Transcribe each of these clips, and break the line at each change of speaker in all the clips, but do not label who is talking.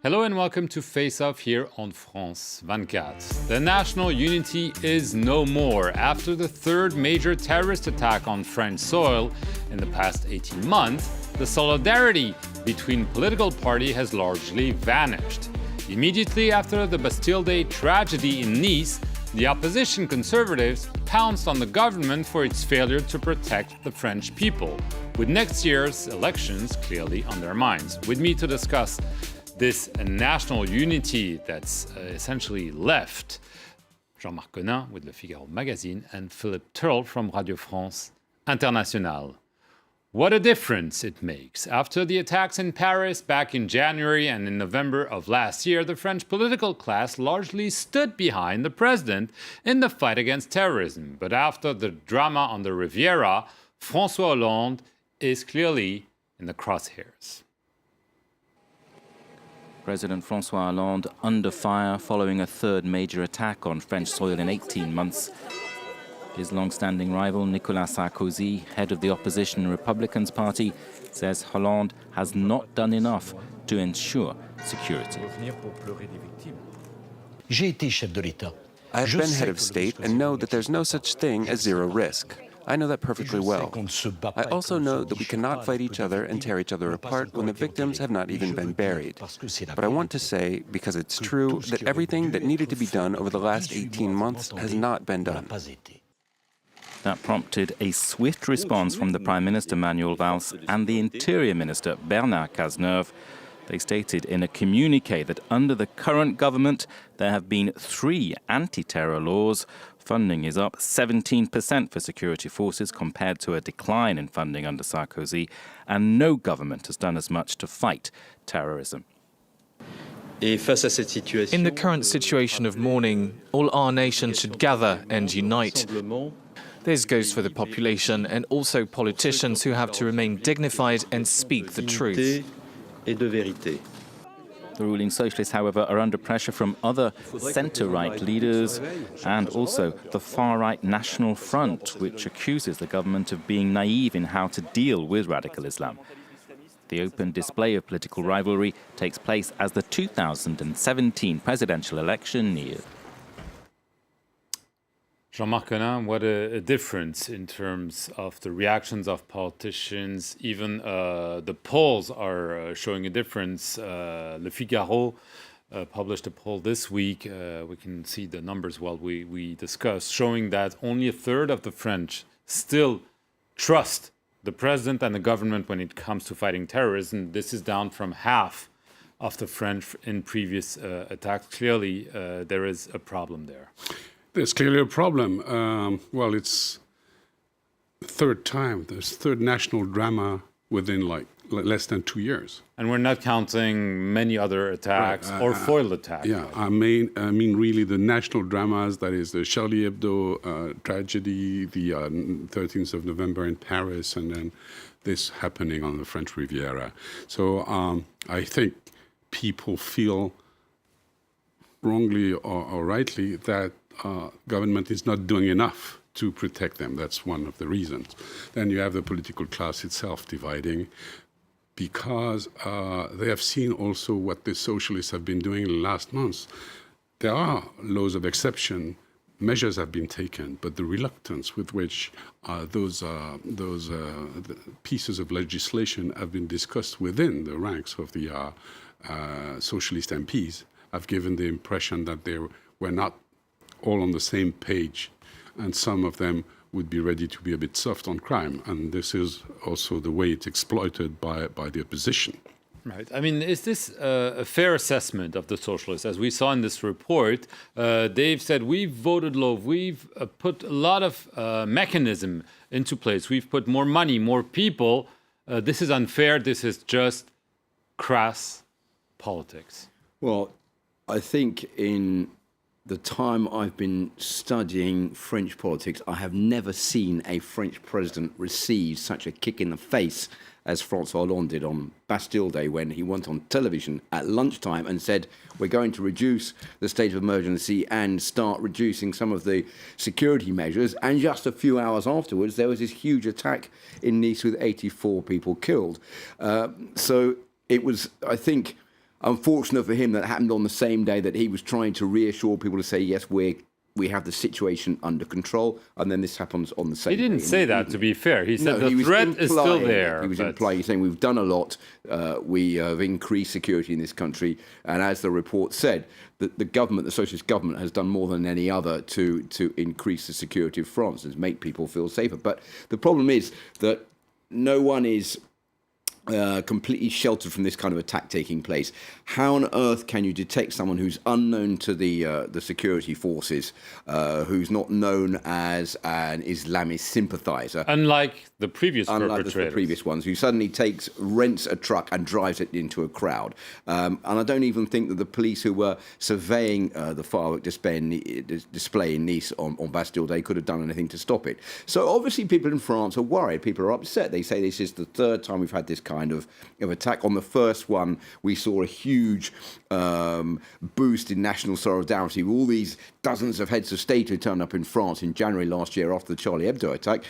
Hello and welcome to Face Off here on France 24. The national unity is no more after the third major terrorist attack on French soil in the past 18 months. The solidarity between political parties has largely vanished. Immediately after the Bastille Day tragedy in Nice, the opposition conservatives pounced on the government for its failure to protect the French people, with next year's elections clearly on their minds. With me to discuss this national unity that's essentially left, Jean-Marc Conin with Le Figaro magazine and Philippe Turle from Radio France Internationale. What a difference it makes. After the attacks in Paris back in January and in November of last year, the French political class largely stood behind the president in the fight against terrorism. But after the drama on the Riviera, François Hollande is clearly in the crosshairs.
President François Hollande under fire following a third major attack on French soil in 18 months. His long-standing rival, Nicolas Sarkozy, head of the opposition Republicans Party, says Hollande has not done enough to ensure security.
I have been head of state and know that there's no such thing as zero risk. I know that perfectly well. I also know that we cannot fight each other and tear each other apart when the victims have not even been buried. But I want to say, because it's true, that everything that needed to be done over the last 18 months has not been done.
That prompted a swift response from the Prime Minister Manuel Valls and the Interior Minister Bernard Cazeneuve. They stated in a communiqué that under the current government there have been 3 anti-terror laws. Funding is up 17% for security forces compared to a decline in funding under Sarkozy, and no government has done as much to fight terrorism.
In the current situation of mourning, all our nations should gather and unite. This goes for the population and also politicians who have to remain dignified and speak the truth.
The ruling socialists, however, are under pressure from other centre-right leaders and also the far-right National Front, which accuses the government of being naive in how to deal with radical Islam. The open display of political rivalry takes place as the 2017 presidential election nears.
Jean-Marc Conin, what a difference in terms of the reactions of politicians. Even the polls are showing a difference. Le Figaro published a poll this week. We can see the numbers while we discuss, showing that only a third of the French still trust the president and the government when it comes to fighting terrorism. This is down from half of the French in previous attacks. Clearly, there is a problem there.
There's clearly a problem. Well, it's the third time. There's third national drama within less than 2 years.
And we're not counting many other attacks or foiled attacks.
Yeah, I mean really the national dramas, that is the Charlie Hebdo tragedy, the 13th of November in Paris, and then this happening on the French Riviera. So I think people feel wrongly or rightly that government is not doing enough to protect them. That's one of the reasons. Then you have the political class itself dividing, because they have seen also what the socialists have been doing in the last months. There are laws of exception, measures have been taken, but the reluctance with which those pieces of legislation have been discussed within the ranks of the socialist MPs have given the impression that they were not all on the same page, and some of them would be ready to be a bit soft on crime. And this is also the way it's exploited by the opposition.
Right. I mean, is this a fair assessment of the socialists? As we saw in this report, they've said, we've voted low, we've put a lot of mechanism into place, we've put more money, more people. This is unfair, this is just crass politics.
Well, I think in the time I've been studying French politics, I have never seen a French president receive such a kick in the face as François Hollande did on Bastille Day, when he went on television at lunchtime and said, we're going to reduce the state of emergency and start reducing some of the security measures. And just a few hours afterwards, there was this huge attack in Nice with 84 people killed. So it was, I think, unfortunate for him that happened on the same day that he was trying to reassure people to say, yes, we have the situation under control, and then this happens on the same day.
He didn't say that, to be fair. He said
No,
the threat is still there.
He was implying, saying we've done a lot, we have increased security in this country, and as the report said, the government, the socialist government, has done more than any other to increase the security of France and make people feel safer. But the problem is that no one is completely sheltered from this kind of attack taking place. How on earth can you detect someone who's unknown to the security forces, who's not known as an Islamist sympathizer?
Unlike the previous perpetrators.
The previous ones, who suddenly rents a truck and drives it into a crowd. And I don't even think that the police who were surveying the firework display in Nice on Bastille Day could have done anything to stop it. So obviously people in France are worried. People are upset. They say this is the third time we've had this kind of attack. On the first one, we saw a huge boost in national solidarity with all these dozens of heads of state who turned up in France in January last year after the Charlie Hebdo attack.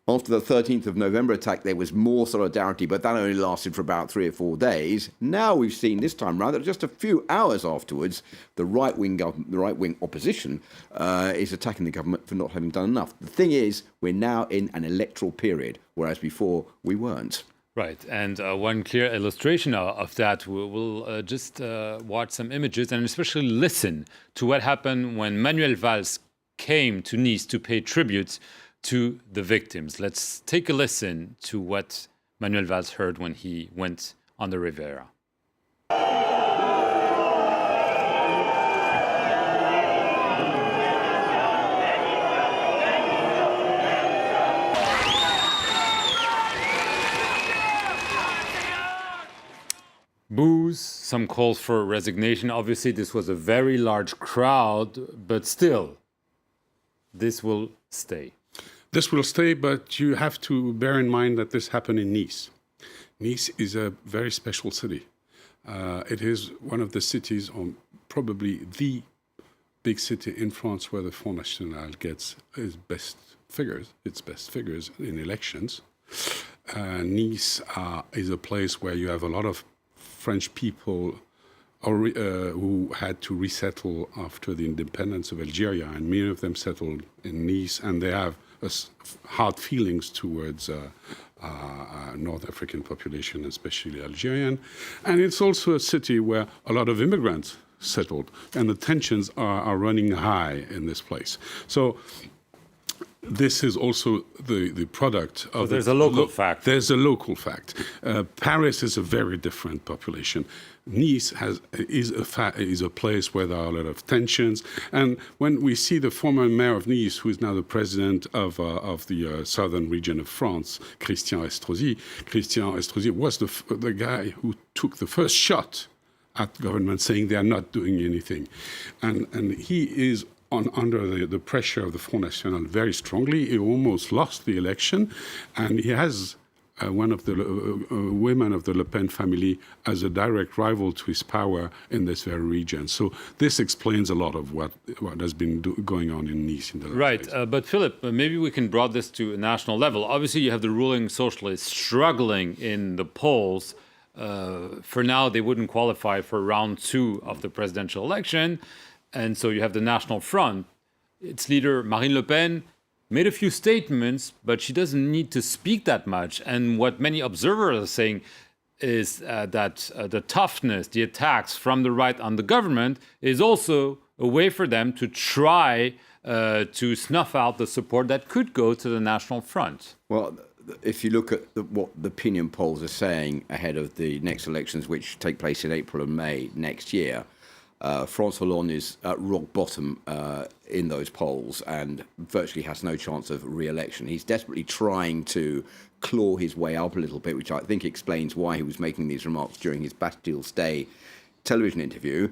After the 13th of November attack, there was more solidarity, but that only lasted for about 3 or 4 days. Now we've seen this time round that just a few hours afterwards, the right-wing opposition is attacking the government for not having done enough. The thing is, we're now in an electoral period, whereas before we weren't.
Right, and one clear illustration of that, we'll just watch some images and especially listen to what happened when Manuel Valls came to Nice to pay tribute to the victims. Let's take a listen to what Manuel Valls heard when he went on the Riviera. Boos, some calls for resignation. Obviously, this was a very large crowd, but still, this will stay.
This will stay, but you have to bear in mind that this happened in Nice. Nice is a very special city. It is one of the cities, or probably the big city in France where the Front National gets its best figures in elections. Nice is a place where you have a lot of French people who had to resettle after the independence of Algeria, and many of them settled in Nice, and they have hard feelings towards North African population, especially Algerian. And it's also a city where a lot of immigrants settled, and the tensions are running high in this place. So this is also the product of.
So there's a local fact.
There's a local fact. Paris is a very different population. Nice is a place where there are a lot of tensions. And when we see the former mayor of Nice, who is now the president of the southern region of France, Christian Estrosi was the guy who took the first shot at government, saying they are not doing anything, and he is under the pressure of the Front National very strongly. He almost lost the election, and he has one of the women of the Le Pen family as a direct rival to his power in this very region. So this explains a lot of what has been going on in Nice in the last days.
But Philip, maybe we can broaden this to a national level. Obviously, you have the ruling socialists struggling in the polls. For now, they wouldn't qualify for round 2 of the presidential election. And so you have the National Front. Its leader, Marine Le Pen, made a few statements, but she doesn't need to speak that much. And what many observers are saying is that the toughness, the attacks from the right on the government is also a way for them to try to snuff out the support that could go to the National Front.
Well, if you look at what the opinion polls are saying ahead of the next elections, which take place in April and May next year, François Hollande is at rock bottom in those polls and virtually has no chance of re-election. He's desperately trying to claw his way up a little bit, which I think explains why he was making these remarks during his Bastille Day television interview.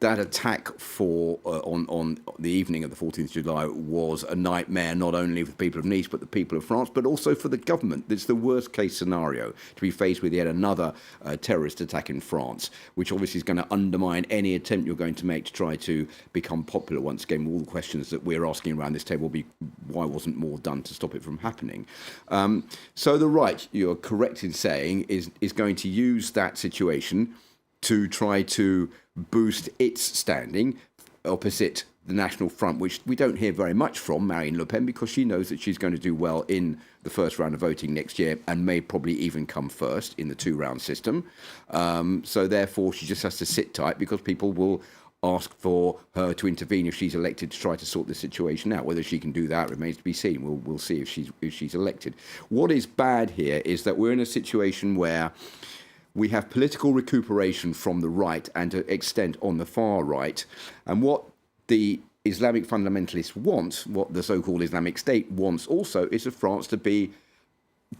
that attack on the evening of the 14th of July was a nightmare, not only for the people of Nice, but the people of France, but also for the government. It's the worst case scenario to be faced with yet another terrorist attack in France, which obviously is going to undermine any attempt you're going to make to try to become popular once again. All the questions that we're asking around this table will be, why wasn't more done to stop it from happening? So the right, you're correct in saying, is going to use that situation to try to boost its standing opposite the National Front, which we don't hear very much from Marine Le Pen, because she knows that she's going to do well in the first round of voting next year and may probably even come first in the two-round system. So therefore, she just has to sit tight, because people will ask for her to intervene if she's elected to try to sort the situation out. Whether she can do that remains to be seen. We'll see if she's elected. What is bad here is that we're in a situation where we have political recuperation from the right and to extent on the far right. And what the Islamic fundamentalists want, what the so-called Islamic State wants also, is for France to be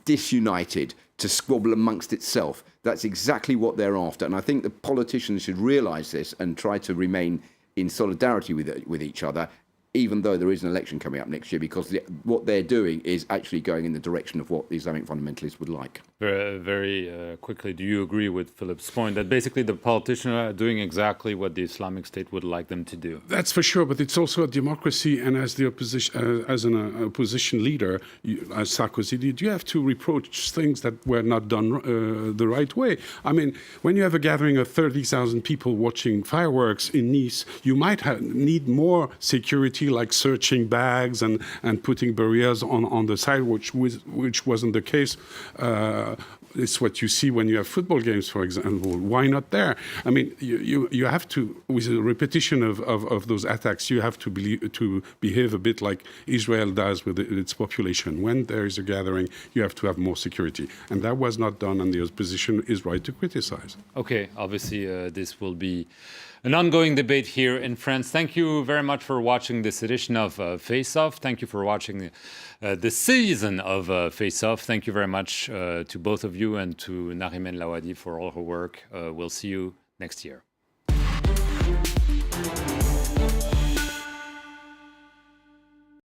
disunited, to squabble amongst itself. That's exactly what they're after. And I think the politicians should realise this and try to remain in solidarity with each other, even though there is an election coming up next year, because what they're doing is actually going in the direction of what the Islamic fundamentalists would like.
Very quickly, do you agree with Philip's point that basically the politicians are doing exactly what the Islamic State would like them to do?
That's for sure, but it's also a democracy, and as the opposition, as an opposition leader, as Sarkozy did, you have to reproach things that were not done the right way. I mean, when you have a gathering of 30,000 people watching fireworks in Nice, you might need more security, like searching bags and putting barriers on the side, which wasn't the case. It's what you see when you have football games, for example. Why not there? I mean, you have to, with a repetition of those attacks, you have to behave a bit like Israel does with its population. When there is a gathering, you have to have more security. And that was not done, and the opposition is right to criticize.
Okay, obviously this will be an ongoing debate here in France. Thank you very much for watching this edition of Face Off. Thank you for watching the season of Face Off. Thank you very much to both of you and to Nariman Lawadi for all her work. We'll see you next year.